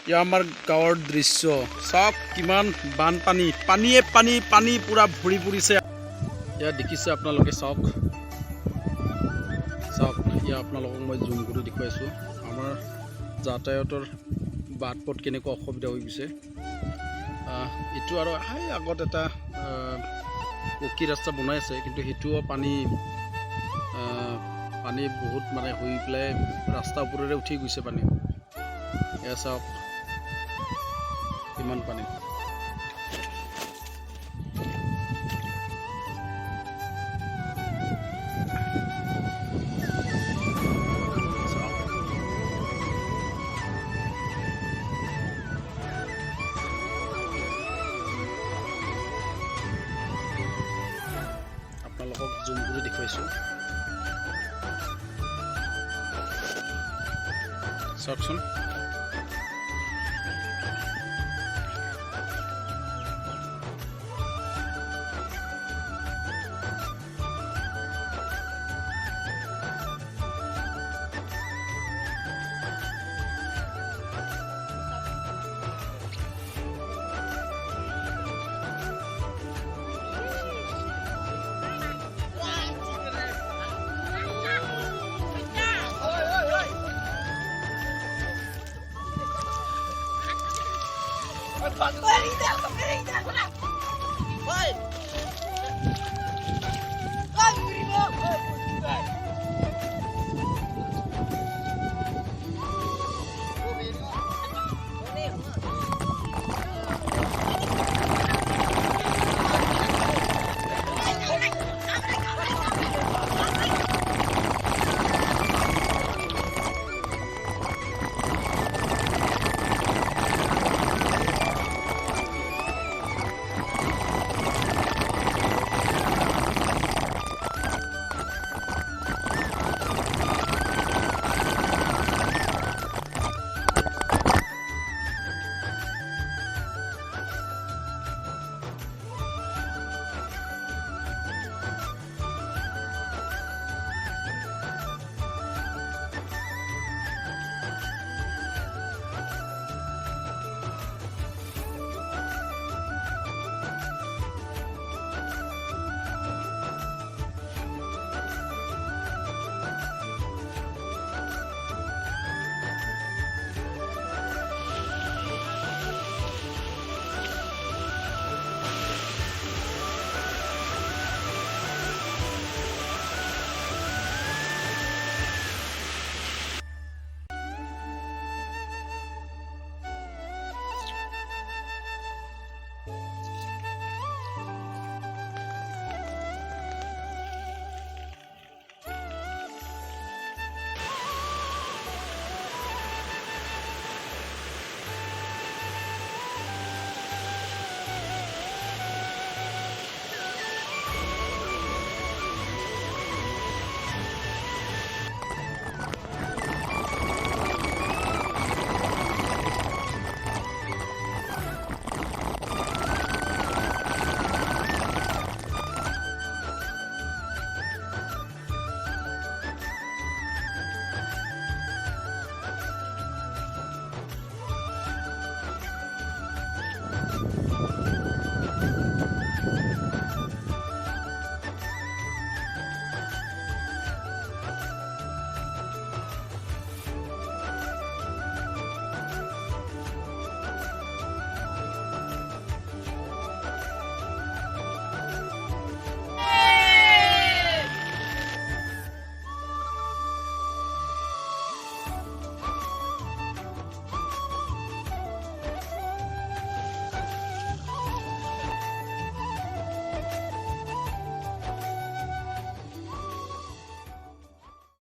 এয়া আমাৰ গাঁৱৰ দৃশ্য চাওক কিমান বানপানী পানীয়ে পানী পানী পুৰা ভৰি পৰিছে এয়া দেখিছে আপোনালোকে চাওক চাওক এয়া আপোনালোকক মই জুম কৰি দেখুৱাইছোঁ আমাৰ যাতায়াতৰ বাট পথ কেনেকুৱা অসুবিধা হৈ গৈছে এইটো আৰু আগত এটা পকী ৰাস্তা বনাই আছে কিন্তু সেইটোও পানী বহুত মানে হৈ পেলাই ৰাস্তা ওপৰেৰে উঠি গৈছে পানী এয়া চাওক কিমান পানী আপোনালোকক জুম কৰি দেখুৱাইছোঁ চাওকচোন Oi!